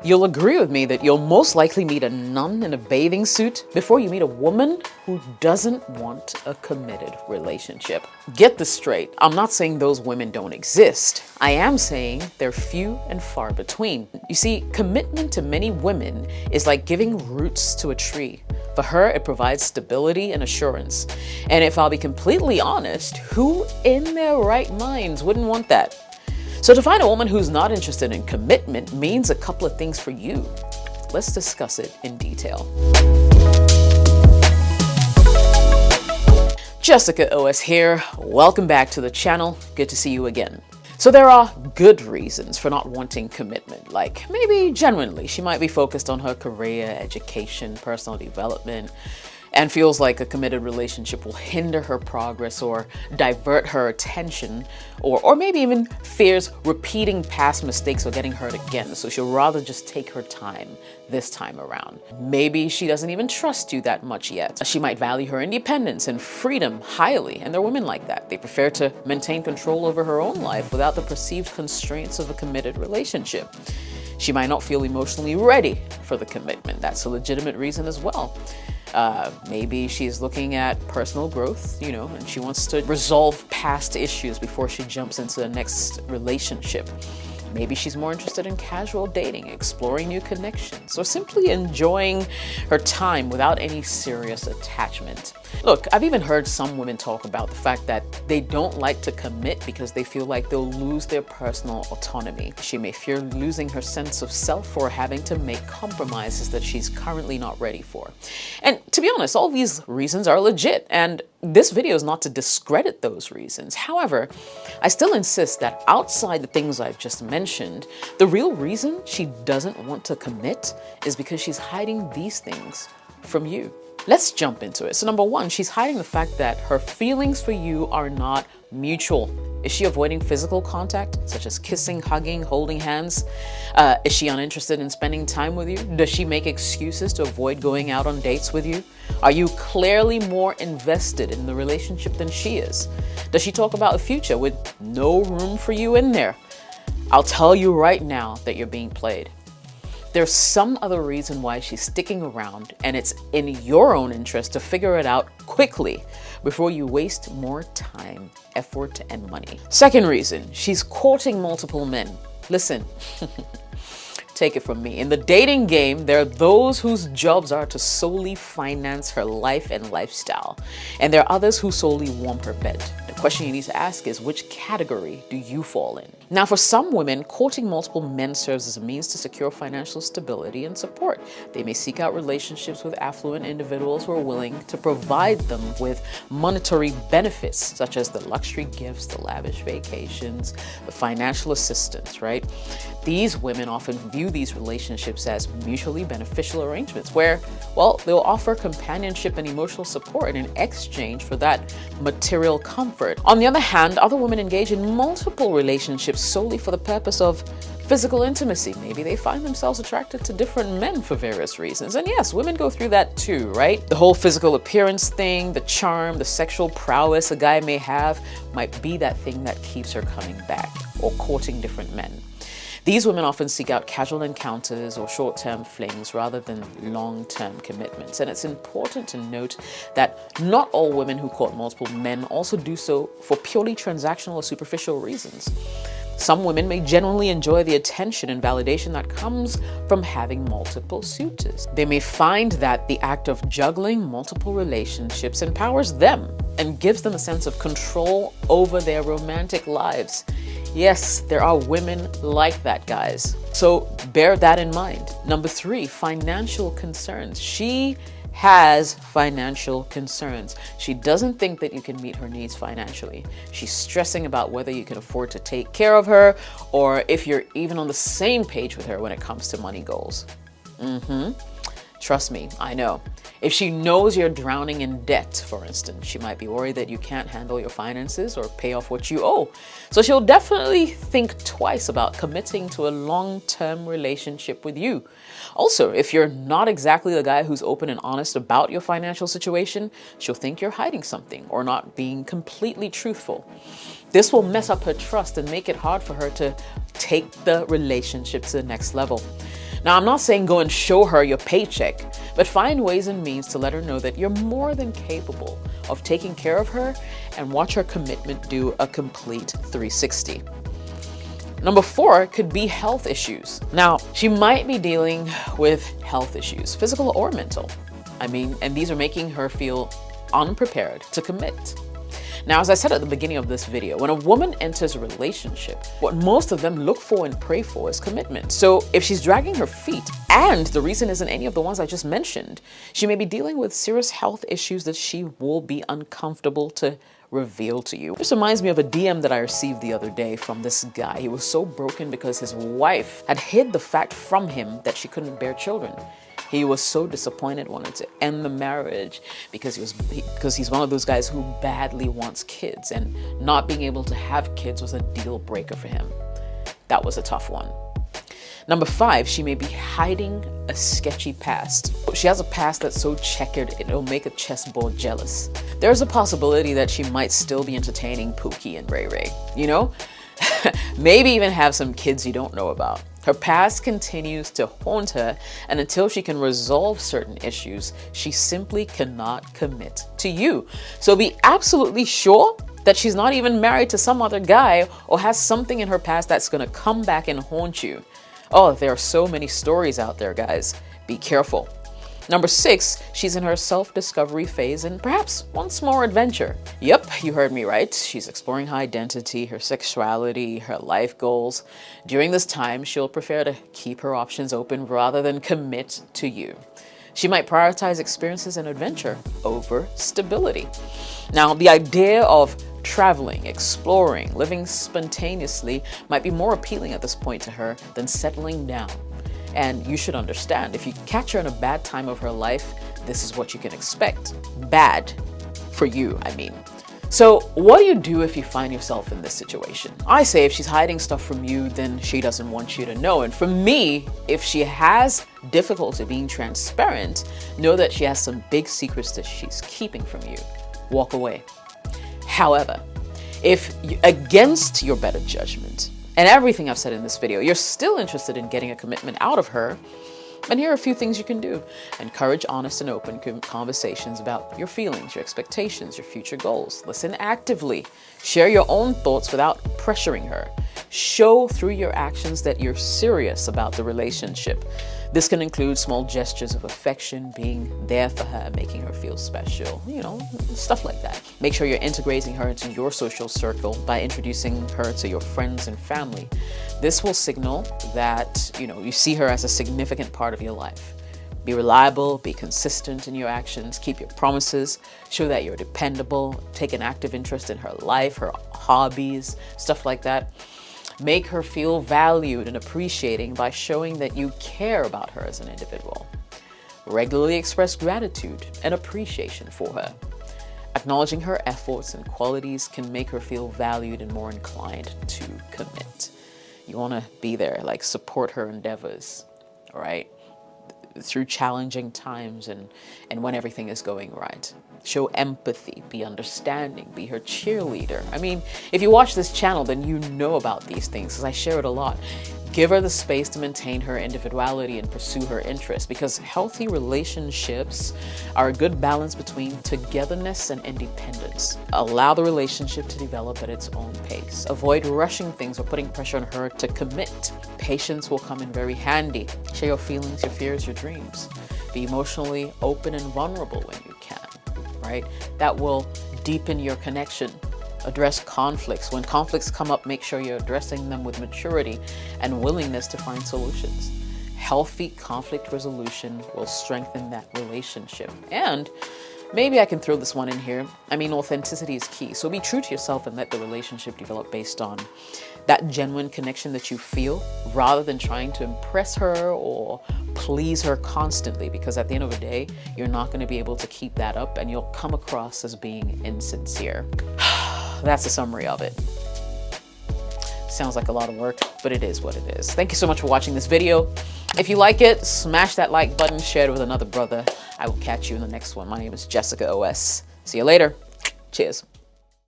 You'll agree with me that you'll most likely meet a nun in a bathing suit before you meet a woman who doesn't want a committed relationship. Get this straight, I'm not saying those women don't exist. I am saying they're few and far between. You see, commitment to many women is like giving roots to a tree. For her, it provides stability and assurance. And if I'll be completely honest, who in their right minds wouldn't want that? So to find a woman who's not interested in commitment means a couple of things for you. Let's discuss it in detail. Jessica OS here. Welcome back to the channel. Good to see you again. So there are good reasons for not wanting commitment, like maybe genuinely she might be focused on her career, education, personal development, and feels like a committed relationship will hinder her progress or divert her attention, or maybe even fears repeating past mistakes or getting hurt again, so she'll rather just take her time this time around. Maybe she doesn't even trust you that much yet. She might value her independence and freedom highly, and there are women like that. They prefer to maintain control over her own life without the perceived constraints of a committed relationship. She might not feel emotionally ready for the commitment. That's a legitimate reason as well. Maybe she's looking at personal growth, and she wants to resolve past issues before she jumps into the next relationship. Maybe she's more interested in casual dating, exploring new connections, or simply enjoying her time without any serious attachment. Look, I've even heard some women talk about the fact that they don't like to commit because they feel like they'll lose their personal autonomy. She may fear losing her sense of self or having to make compromises that she's currently not ready for. And to be honest, all these reasons are legit, and this video is not to discredit those reasons. However, I still insist that outside the things I've just mentioned, the real reason she doesn't want to commit is because she's hiding these things from you. Let's jump into it. So number one, she's hiding the fact that her feelings for you are not mutual. Is she avoiding physical contact, such as kissing, hugging, holding hands? Is she uninterested in spending time with you? Does she make excuses to avoid going out on dates with you? Are you clearly more invested in the relationship than she is? Does she talk about a future with no room for you in there? I'll tell you right now that you're being played. There's some other reason why she's sticking around, and it's in your own interest to figure it out quickly before you waste more time, effort, and money. Second reason, she's courting multiple men. Listen, take it from me. In the dating game, there are those whose jobs are to solely finance her life and lifestyle, and there are others who solely warm her bed. The question you need to ask is, which category do you fall in? Now, for some women, courting multiple men serves as a means to secure financial stability and support. They may seek out relationships with affluent individuals who are willing to provide them with monetary benefits, such as the luxury gifts, the lavish vacations, the financial assistance, right? These women often view these relationships as mutually beneficial arrangements where, well, they'll offer companionship and emotional support in exchange for that material comfort. On the other hand, other women engage in multiple relationships solely for the purpose of physical intimacy. Maybe they find themselves attracted to different men for various reasons. And yes, women go through that too, right? The whole physical appearance thing, the charm, the sexual prowess a guy may have might be that thing that keeps her coming back or courting different men. These women often seek out casual encounters or short-term flings rather than long-term commitments. And it's important to note that not all women who court multiple men also do so for purely transactional or superficial reasons. Some women may genuinely enjoy the attention and validation that comes from having multiple suitors. They may find that the act of juggling multiple relationships empowers them and gives them a sense of control over their romantic lives. Yes, there are women like that, guys. So bear that in mind. Number three, financial concerns. She has financial concerns. She doesn't think that you can meet her needs financially. She's stressing about whether you can afford to take care of her or if you're even on the same page with her when it comes to money goals. Trust me, I know. If she knows you're drowning in debt, for instance, she might be worried that you can't handle your finances or pay off what you owe. So she'll definitely think twice about committing to a long-term relationship with you. Also, if you're not exactly the guy who's open and honest about your financial situation, she'll think you're hiding something or not being completely truthful. This will mess up her trust and make it hard for her to Take the relationship to the next level. Now, I'm not saying go and show her your paycheck, but find ways and means to let her know that you're more than capable of taking care of her, and watch her commitment do a complete 360. Number 4 could be health issues. Now, she might be dealing with health issues, physical or mental. And these are making her feel unprepared to commit. Now, as I said at the beginning of this video, when a woman enters a relationship, what most of them look for and pray for is commitment. So if she's dragging her feet, and the reason isn't any of the ones I just mentioned, she may be dealing with serious health issues that she will be uncomfortable to reveal to you. This reminds me of a DM that I received the other day from this guy. He was so broken because his wife had hid the fact from him that she couldn't bear children. He was so disappointed, wanted to end the marriage because he's one of those guys who badly wants kids, and not being able to have kids was a deal breaker for him. That was a tough one. Number 5, she may be hiding a sketchy past. She has a past that's so checkered it'll make a chessboard jealous. There's a possibility that she might still be entertaining Pookie and Ray Ray, Maybe even have some kids you don't know about. Her past continues to haunt her, and until she can resolve certain issues, she simply cannot commit to you. So be absolutely sure that she's not even married to some other guy or has something in her past that's going to come back and haunt you. Oh, there are so many stories out there, guys. Be careful. Number 6, she's in her self-discovery phase and perhaps wants more adventure. Yep, you heard me right. She's exploring her identity, her sexuality, her life goals. During this time, she'll prefer to keep her options open rather than commit to you. She might prioritize experiences and adventure over stability. Now, the idea of traveling, exploring, living spontaneously might be more appealing at this point to her than settling down. And you should understand, if you catch her in a bad time of her life, this is what you can expect. Bad for you, So what do you do if you find yourself in this situation? I say if she's hiding stuff from you, then she doesn't want you to know. And for me, if she has difficulty being transparent, know that she has some big secrets that she's keeping from you. Walk away. However, if against your better judgment, and everything I've said in this video, you're still interested in getting a commitment out of her, and here are a few things you can do. Encourage honest and open conversations about your feelings, your expectations, your future goals. Listen actively. Share your own thoughts without pressuring her. Show through your actions that you're serious about the relationship. This can include small gestures of affection, being there for her, making her feel special, stuff like that. Make sure you're integrating her into your social circle by introducing her to your friends and family. This will signal that, you see her as a significant part of your life. Be reliable, be consistent in your actions, keep your promises, show that you're dependable, take an active interest in her life, her hobbies, stuff like that. Make her feel valued and appreciating by showing that you care about her as an individual. Regularly express gratitude and appreciation for her. Acknowledging her efforts and qualities can make her feel valued and more inclined to commit. You want to be there, support her endeavors, all right? Through challenging times and when everything is going right. Show empathy, be understanding, be her cheerleader. If you watch this channel, then you know about these things because I share it a lot. Give her the space to maintain her individuality and pursue her interests, because healthy relationships are a good balance between togetherness and independence. Allow the relationship to develop at its own pace. Avoid rushing things or putting pressure on her to commit. Patience will come in very handy. Share your feelings, your fears, your dreams. Be emotionally open and vulnerable when you can, right? That will deepen your connection. Address conflicts. When conflicts come up, make sure you're addressing them with maturity and willingness to find solutions. Healthy conflict resolution will strengthen that relationship. And maybe I can throw this one in here. Authenticity is key. So be true to yourself and let the relationship develop based on that genuine connection that you feel, rather than trying to impress her or please her constantly, because at the end of the day, you're not going to be able to keep that up and you'll come across as being insincere. That's a summary of it. Sounds like a lot of work, but it is what it is. Thank you so much for watching this video. If you like it, smash that like button, share it with another brother. I will catch you in the next one. My name is Jessica OS. See you later. Cheers.